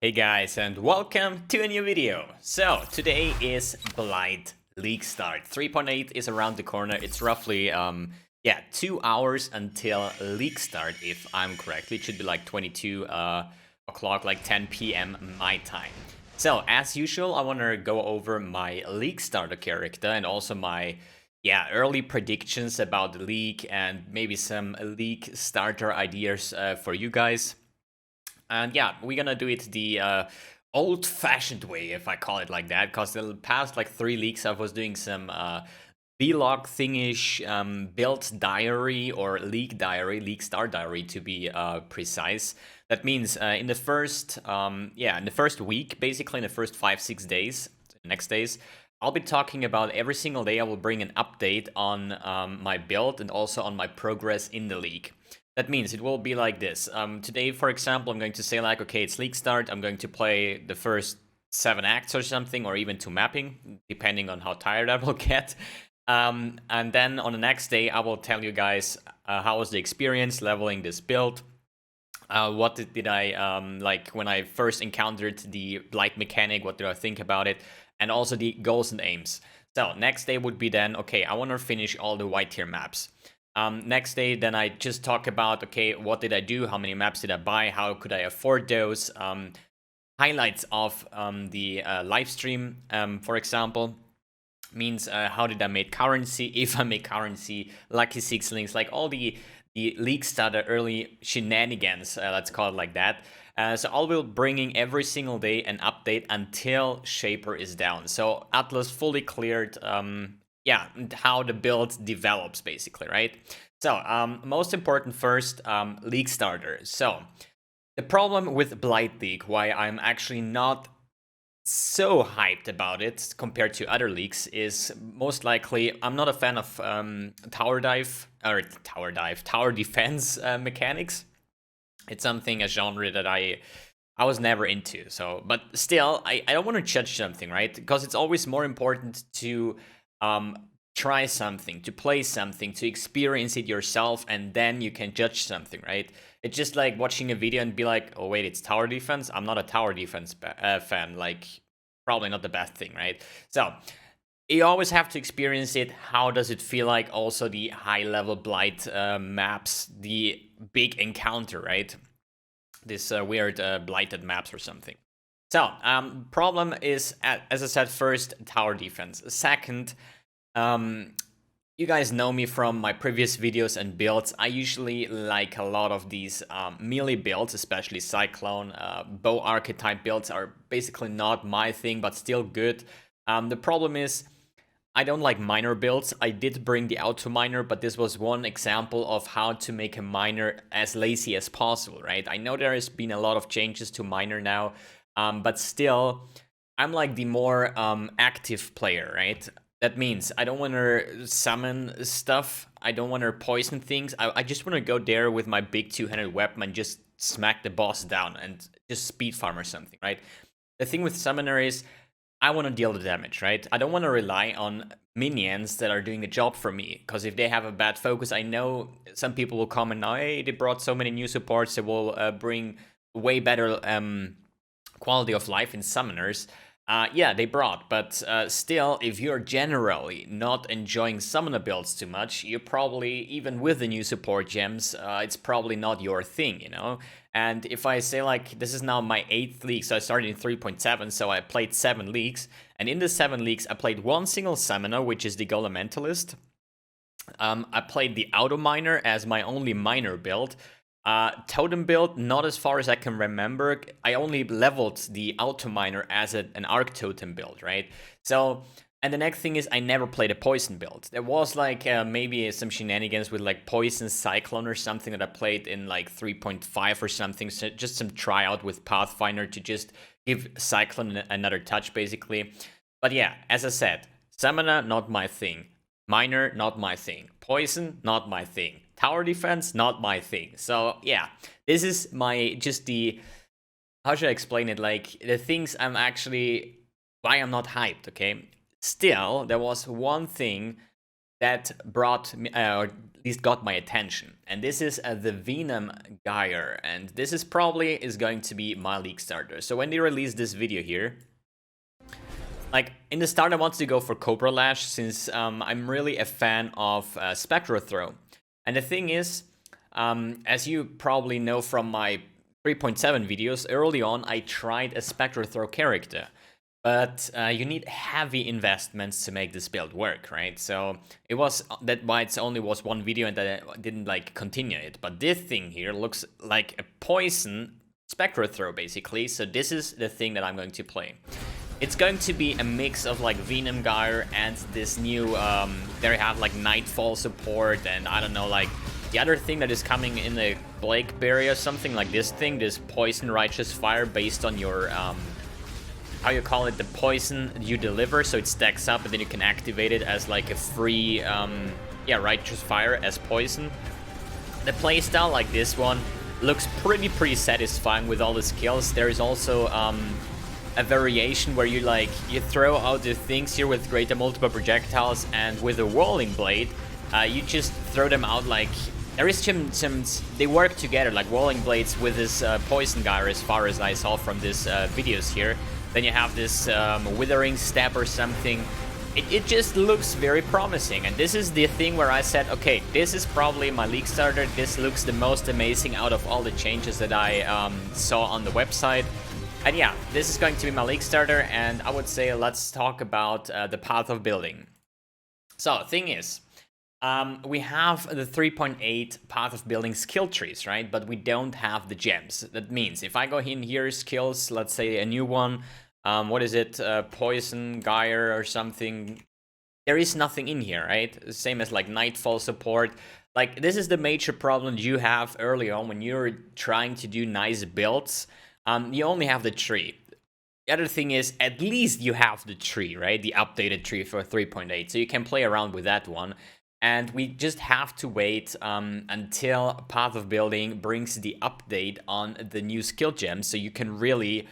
Hey guys, and welcome to a new video. So today is Blight League start. 3.8 is around the corner. It's roughly 2 hours until league start, if I'm correct. It should be like 22 o'clock, like 10 p.m. my time. So as usual, I want to go over my league starter character and also my early predictions about the league and maybe some league starter ideas for you guys. And yeah, we're gonna do it the old-fashioned way, if I call it like that, because the past like 3 leaks I was doing some vlog thingish, build diary or league star diary to be precise. That means in the first in the first week, basically in the first 5-6 days, next days, I'll be talking about every single day. I will bring an update on my build and also on my progress in the league. That means it will be like this. Today, for example, I'm going to say like, okay, it's league start. I'm going to play the first 7 acts or something, or even 2 mapping, depending on how tired I will get. And then on the next day, I will tell you guys how was the experience leveling this build. What did I like when I first encountered the Blight mechanic? What did I think about it? And also the goals and aims. So next day would be then, okay, I want to finish all the white tier maps. Next day, then I just talk about, okay, what did I do? How many maps did I buy? How could I afford those? Highlights of the live stream, for example, means how did I make currency? If I make currency, lucky 6 links, like all the league starter early shenanigans, let's call it like that. So I will bringing every single day an update until Shaper is down. So Atlas fully cleared. How the build develops, basically, right? So, most important first, league starter. So, the problem with Blight League, why I'm actually not so hyped about it compared to other leagues, is most likely I'm not a fan of tower defense mechanics. It's something, a genre that I was never into. So, but still, I don't want to judge something, right? Because it's always more important to try something, to play something, to experience it yourself, and then you can judge something, right? It's just like watching a video and be like, oh wait, it's tower defense? I'm not a tower defense fan. Like, probably not the best thing, right? So, you always have to experience it. How does it feel like? Also, the high-level Blight maps, the big encounter, right? This weird blighted maps or something. So, problem is, as I said, first, tower defense. Second, you guys know me from my previous videos and builds. I usually like a lot of these melee builds, especially Cyclone. Bow archetype builds are basically not my thing, but still good. The problem is, I don't like miner builds. I did bring the auto miner, but this was one example of how to make a miner as lazy as possible, right? I know there has been a lot of changes to miner now, but still, I'm like the more active player, right? That means I don't want to summon stuff. I don't want to poison things. I just want to go there with my big two-handed weapon and just smack the boss down and just speed farm or something, right? The thing with summoner is I want to deal the damage, right? I don't want to rely on minions that are doing the job for me, because if they have a bad focus, I know some people will come and now, hey, they brought so many new supports, they will bring way better quality of life in summoners. Yeah, they brought, but still, if you're generally not enjoying summoner builds too much, you probably, even with the new support gems, it's probably not your thing, you know? And if I say, like, this is now my 8th league, so I started in 3.7, so I played 7 leagues, and in the 7 leagues, I played one single summoner, which is the Golem-Mentalist. I played the Auto Miner as my only miner build. Totem build, not as far as I can remember. I only leveled the Auto Miner as an Arc Totem build, right? So, and the next thing is I never played a Poison build. There was like maybe some shenanigans with like Poison Cyclone or something that I played in like 3.5 or something. So just some tryout with Pathfinder to just give Cyclone another touch, basically. But yeah, as I said, Summoner, not my thing. Miner, not my thing. Poison, not my thing. Tower defense, not my thing. So yeah, this is my just the, how should I explain it? Like the things I'm actually, why I'm not hyped. Okay, still there was one thing that brought me, or at least got my attention. And this is the Venom Gyre, and this is probably going to be my league starter. So when they release this video here, like, in the start I wanted to go for Cobra Lash, since I'm really a fan of Spectral Throw. And the thing is, as you probably know from my 3.7 videos, early on I tried a Spectral Throw character. But you need heavy investments to make this build work, right? So it was that why it only was one video and that I didn't like continue it. But this thing here looks like a poison Spectral Throw basically. So this is the thing that I'm going to play. It's going to be a mix of like Venom Gyre and this new, there you have like Nightfall support, and I don't know, like the other thing that is coming in the Blakeberry or something, like this thing, this Poison Righteous Fire based on your, how you call it, the poison you deliver, so it stacks up and then you can activate it as like a free, yeah, Righteous Fire as poison. The playstyle like this one looks pretty satisfying with all the skills. There is also, a variation where you throw out the things here with greater multiple projectiles, and with a Walling Blade, you just throw them out like, there is some they work together, like Walling Blades with this Poison Gyre, as far as I saw from these videos here. Then you have this Withering Stab or something. It just looks very promising, and this is the thing where I said, okay, this is probably my league starter. This looks the most amazing out of all the changes that I saw on the website. And yeah, this is going to be my league starter, and I would say let's talk about the path of building. So, thing is, we have the 3.8 path of building skill trees, right? But we don't have the gems. That means if I go in here, skills, let's say a new one, what is it, Poison Gyre or something, there is nothing in here, right? Same as like Nightfall support. Like, this is the major problem you have early on when you're trying to do nice builds. You only have the tree. The other thing is, at least you have the tree, right? The updated tree for 3.8, so you can play around with that one. And we just have to wait until Path of Building brings the update on the new skill gems, so you can really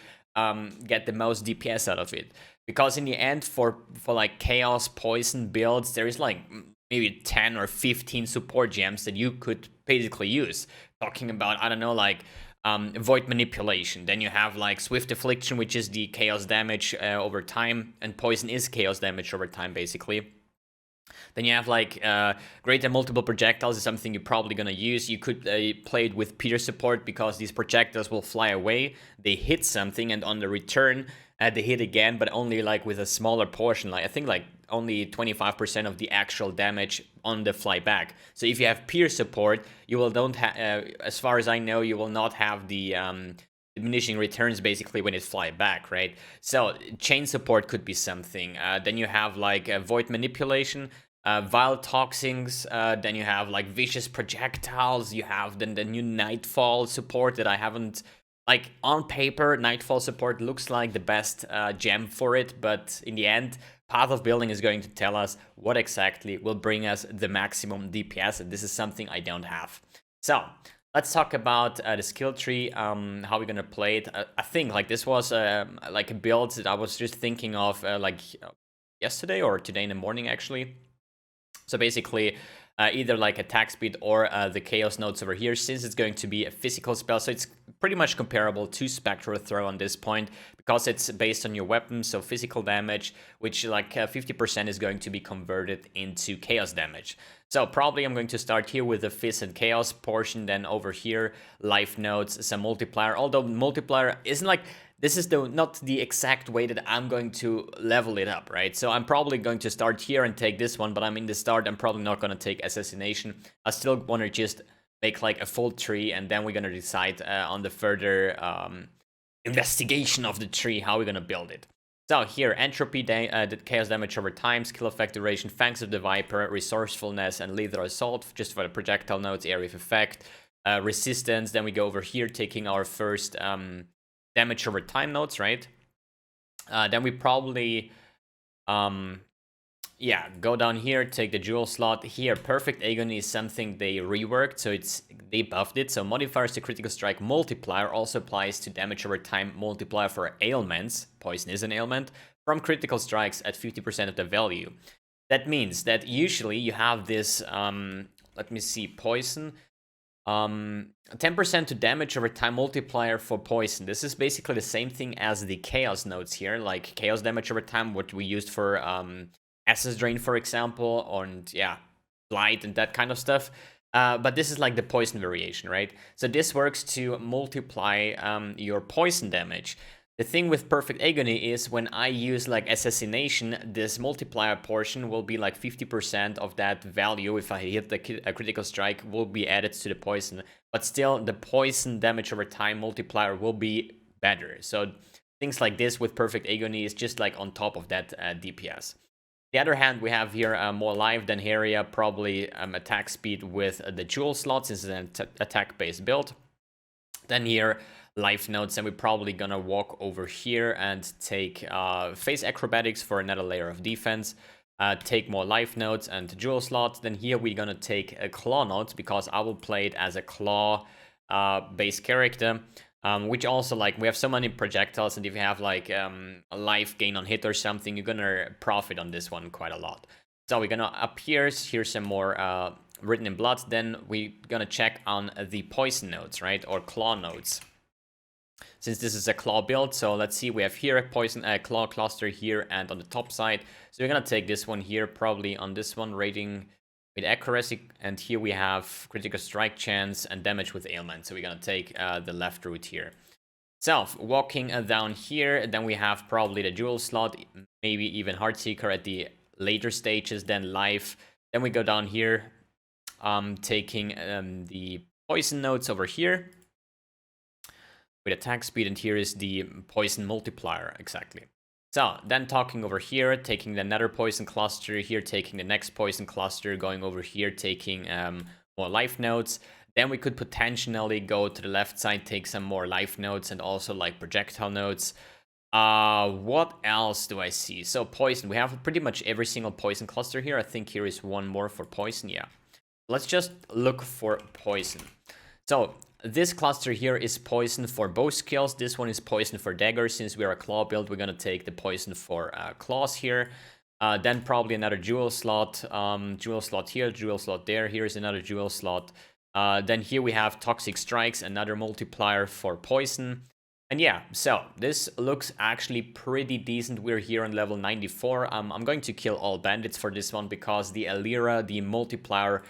get the most DPS out of it. Because in the end, for like Chaos Poison builds, there is like maybe 10 or 15 support gems that you could basically use. Talking about, I don't know, like Void Manipulation. Then you have like Swift Affliction, which is the chaos damage over time, and Poison is chaos damage over time, basically. Then you have like greater multiple projectiles is something you're probably gonna use. You could play it with Peter support, because these projectiles will fly away. They hit something, and on the return, they hit again, but only like with a smaller portion. Like I think like only 25% of the actual damage on the fly back. So if you have Peer support, you will don't have, as far as I know, you will not have the diminishing returns basically when it fly back, right? So chain support could be something. Then you have like Void Manipulation, Vile Toxins, then you have like Vicious Projectiles, you have then the new Nightfall support that I haven't, like on paper, Nightfall support looks like the best gem for it, but in the end, Path of Building is going to tell us what exactly will bring us the maximum DPS, and this is something I don't have. So, let's talk about the skill tree, how we're gonna play it. I think like this was like a build that I was just thinking of like yesterday or today in the morning actually. So basically, either like attack speed or the chaos nodes over here, since it's going to be a physical spell, so it's pretty much comparable to Spectral Throw on this point, because it's based on your weapon, so physical damage, which like 50% is going to be converted into chaos damage. So probably I'm going to start here with the Fizz and Chaos portion, then over here, life nodes, some multiplier, although multiplier isn't like, this is not the exact way that I'm going to level it up, right? So I'm probably going to start here and take this one, but I'm in the start, I'm probably not going to take Assassination. I still want to just make like a full tree, and then we're going to decide on the further investigation of the tree, how we're going to build it. So here, Entropy, the chaos damage over time, skill effect duration, Fangs of the Viper, Resourcefulness, and Lethal Assault, just for the projectile nodes, area of effect, resistance. Then we go over here, taking our first damage over time nodes, right? Then we probably, yeah, go down here, take the jewel slot here. Perfect Agony is something they reworked, so they buffed it. So modifiers to critical strike multiplier also applies to damage over time multiplier for ailments. Poison is an ailment from critical strikes at 50% of the value. That means that usually you have this, let me see, poison. 10% to damage over time multiplier for poison. This is basically the same thing as the chaos nodes here, like chaos damage over time, what we used for Essence Drain, for example, and yeah, Blight and that kind of stuff. But this is like the poison variation, right? So this works to multiply your poison damage. The thing with Perfect Agony is when I use like Assassination, this multiplier portion will be like 50% of that value. If I hit a critical strike, will be added to the poison. But still, the poison damage over time multiplier will be better. So things like this with Perfect Agony is just like on top of that DPS. The other hand, we have here more life than Heria, probably attack speed with the jewel slots. This is an attack-based build. Then here, life nodes, and we're probably gonna walk over here and take face acrobatics for another layer of defense. Take more life nodes and jewel slots. Then here we're gonna take a claw nodes because I will play it as a claw based character. Which also, like, we have so many projectiles, and if you have like a life gain on hit or something, you're gonna profit on this one quite a lot. So we're gonna up here, here's some more written in blood. Then we're gonna check on the poison nodes, right, or claw nodes. Since this is a claw build, so let's see, we have here a poison claw cluster here and on the top side. So we're gonna take this one here, probably on this one, rating with accuracy, and here we have critical strike chance and damage with ailment. So we're gonna take the left route here. So walking down here, then we have probably the jewel slot, maybe even Heartseeker at the later stages, then life. Then we go down here, taking the poison nodes over here with attack speed, and here is the poison multiplier exactly. So then talking over here, taking another poison cluster here, taking the next poison cluster, going over here, taking more life nodes. Then we could potentially go to the left side, take some more life nodes and also like projectile nodes. What else do I see? So poison, we have pretty much every single poison cluster here. I think here is one more for poison, yeah. Let's just look for poison. So this cluster here is poison for bow skills. This one is poison for daggers. Since we are a claw build, we're gonna take the poison for claws here. Then probably another jewel slot here, jewel slot there. Here's another jewel slot. Then here we have toxic strikes, another multiplier for poison. And yeah, so this looks actually pretty decent. We're here on level 94. I'm going to kill all bandits for this one because the Alira, the multiplier,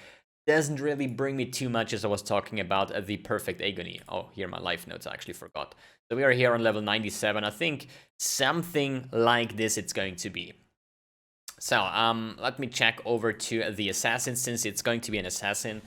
doesn't really bring me too much, as I was talking about the Perfect Agony. Oh, here my life notes, I actually forgot. So we are here on level 97. I think something like this it's going to be. So let me check over to the Assassin, since it's going to be an Assassin.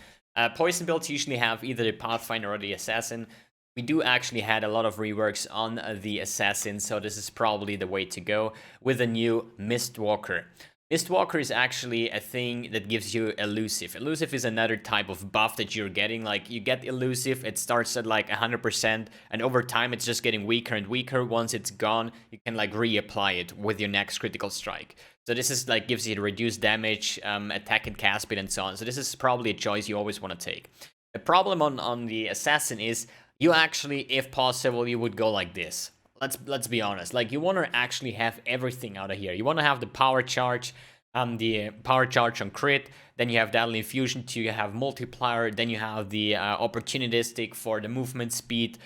Poison builds usually have either the Pathfinder or the Assassin. We do actually had a lot of reworks on the Assassin, so this is probably the way to go with a new Mistwalker. Mistwalker is actually a thing that gives you elusive. Elusive is another type of buff that you're getting. Like, you get elusive, it starts at like 100%, and over time it's just getting weaker and weaker. Once it's gone, you can like reapply it with your next critical strike. So this is like gives you reduced damage, attack and cast speed, and so on. So this is probably a choice you always want to take. The problem on the Assassin is you actually, if possible, you would go like this. Let's be honest. Like, you want to actually have everything out of here. You want to have the power charge on crit. Then you have Deadly Infusion 2. You have multiplier. Then you have the opportunistic for the movement speed,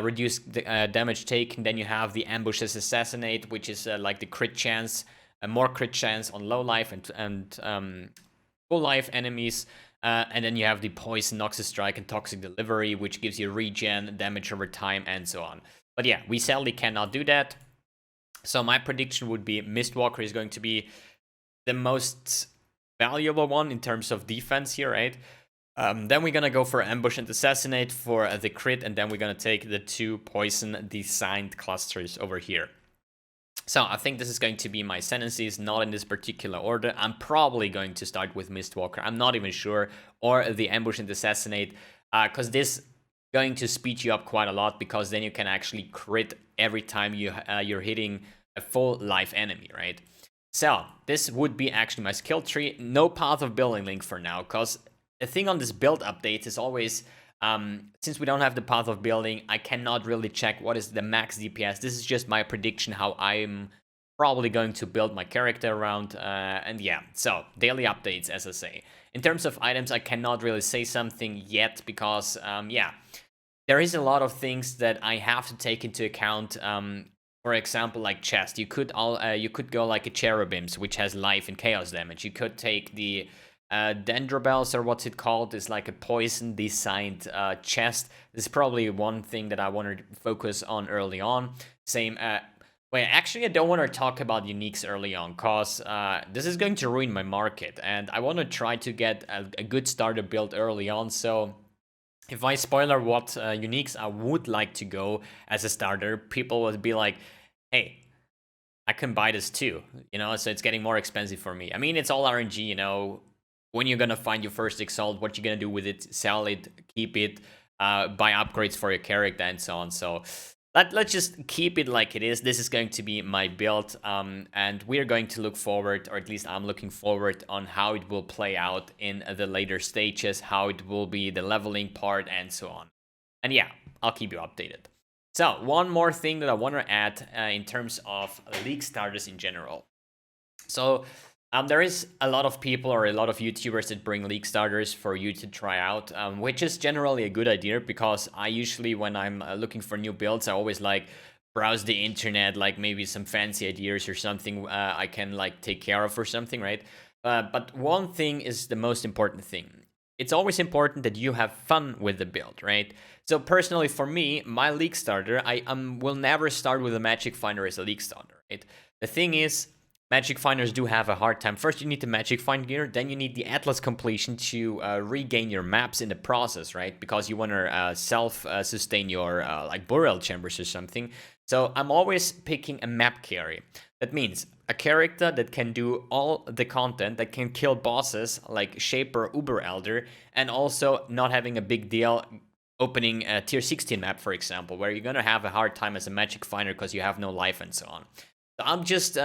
reduce the damage taken. Then you have the ambushes assassinate, which is like the crit chance, more crit chance on low life and full life enemies. And then you have the poison, Noxus Strike, and Toxic Delivery, which gives you regen, damage over time, and so on. But yeah, we sadly cannot do that. So my prediction would be Mistwalker is going to be the most valuable one in terms of defense here, right? Then we're gonna go for Ambush and Assassinate for the crit, and then we're gonna take the two poison designed clusters over here. So I think this is going to be my sentences, not in this particular order. I'm probably going to start with Mistwalker. I'm not even sure, or the Ambush and Assassinate, because this going to speed you up quite a lot, because then you can actually crit every time you're hitting a full life enemy, right? So this would be actually my skill tree. No path of building link for now, because the thing on this build update is always, since we don't have the path of building, I cannot really check what is the max DPS. This is just my prediction, how I'm probably going to build my character around, and yeah, so daily updates, as I say. In terms of items, I cannot really say something yet because, yeah, there is a lot of things that I have to take into account. For example, like chest, you could go like a cherubims, which has life and chaos damage. You could take the dendrobells, or what's it called, is like a poison designed chest. This is probably one thing that I want to focus on early on. Same. Wait, actually, I don't want to talk about uniques early on, cause this is going to ruin my market, and I want to try to get a good starter build early on. So if I spoiler what uniques I would like to go as a starter, people would be like, hey, I can buy this too, you know, so it's getting more expensive for me. I mean, it's all RNG, you know, when you're gonna find your first Exalt, what you're gonna do with it, sell it, keep it, buy upgrades for your character, and so on. So let's just keep it like it is. This is going to be my build, and we're going to look forward, or at least I'm looking forward, on how it will play out in the later stages, how it will be the leveling part, and so on. And yeah, I'll keep you updated. So one more thing that I want to add in terms of league starters in general. So there is a lot of people or a lot of YouTubers that bring league starters for you to try out, which is generally a good idea, because I usually, when I'm looking for new builds, I always like browse the internet, like maybe some fancy ideas or something I can like take care of or something, right? But one thing is the most important thing. It's always important that you have fun with the build, right? So personally, for me, my league starter, I will never start with a Magic Finder as a league starter, right? The thing is, Magic Finders do have a hard time. First, you need the Magic Find gear, then you need the Atlas completion to regain your maps in the process, right? Because you want to self-sustain your like burial chambers or something. So I'm always picking a map carry. That means a character that can do all the content, that can kill bosses like Shaper, Uber Elder, and also not having a big deal opening a tier 16 map, for example, where you're gonna have a hard time as a Magic Finder because you have no life and so on. So I'm just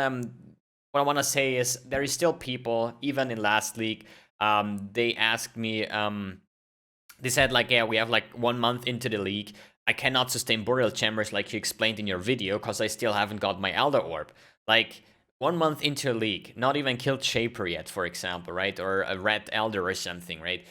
what I want to say is there is still people, even in last league, they asked me, they said like, yeah, we have like 1 month into the league, I cannot sustain burial chambers like you explained in your video because I still haven't got my Elder Orb. Like 1 month into a league, not even killed Shaper yet, for example, right? Or a Red Elder or something, right?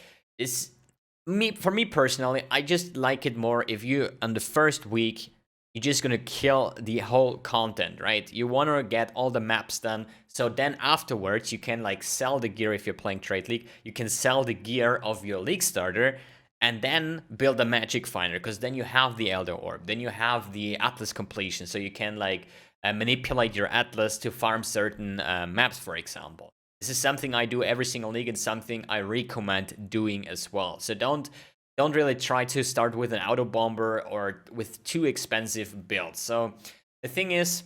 For me personally, I just like it more if you, on the first week, you're just gonna kill the whole content, right? You wanna get all the maps done, so then afterwards you can like sell the gear if you're playing Trade League, you can sell the gear of your league starter, and then build a Magic Finder, because then you have the Elder Orb, then you have the Atlas completion, so you can like manipulate your Atlas to farm certain maps, for example. This is something I do every single league and something I recommend doing as well. So don't really try to start with an auto bomber or with too expensive builds. So the thing is,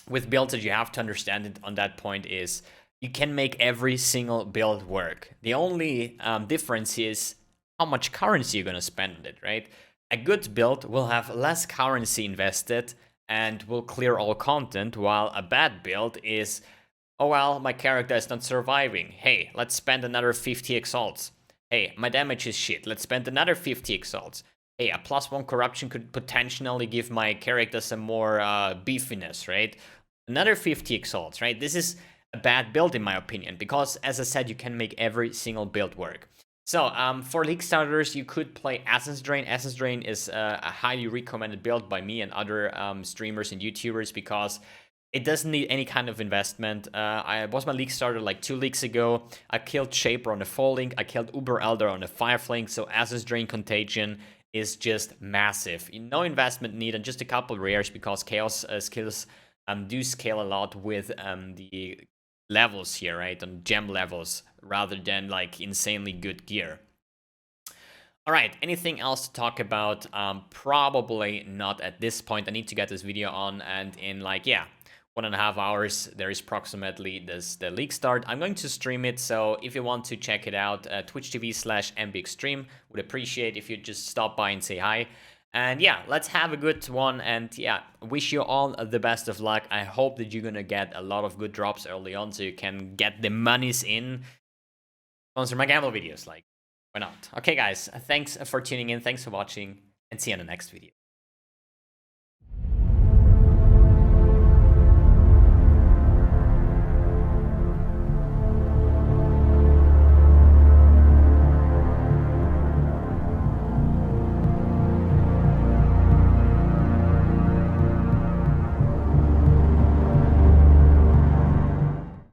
with builds that you have to understand it on that point is you can make every single build work. The only difference is how much currency you're going to spend on it, right? A good build will have less currency invested and will clear all content, while a bad build is, oh well, my character is not surviving. Hey, let's spend another 50 exalts. Hey, my damage is shit. Let's spend another 50 exalts. Hey, a +1 corruption could potentially give my character some more beefiness, right? Another 50 exalts, right? This is a bad build in my opinion, because as I said, you can make every single build work. So, for league starters, you could play Essence Drain. Essence Drain is a highly recommended build by me and other streamers and YouTubers, because it doesn't need any kind of investment. I was my league starter like 2 leagues ago. I killed Shaper on the Falling. I killed Uber Elder on the Fireflame. So Essence Drain Contagion is just massive. No investment needed, just a couple rares, because Chaos skills do scale a lot with the levels here, right? On gem levels, rather than like insanely good gear. All right, anything else to talk about? Probably not at this point. I need to get this video on, and in like, yeah, 1.5 hours, there is approximately the league start. I'm going to stream it, so if you want to check it out, Twitch TV/mbXtreme, would appreciate if you just stop by and say hi. And yeah, let's have a good one, and yeah, wish you all the best of luck. I hope that you're gonna get a lot of good drops early on, so you can get the monies in. Sponsor my gamble videos, like, why not? Okay guys, thanks for tuning in, thanks for watching, and see you in the next video.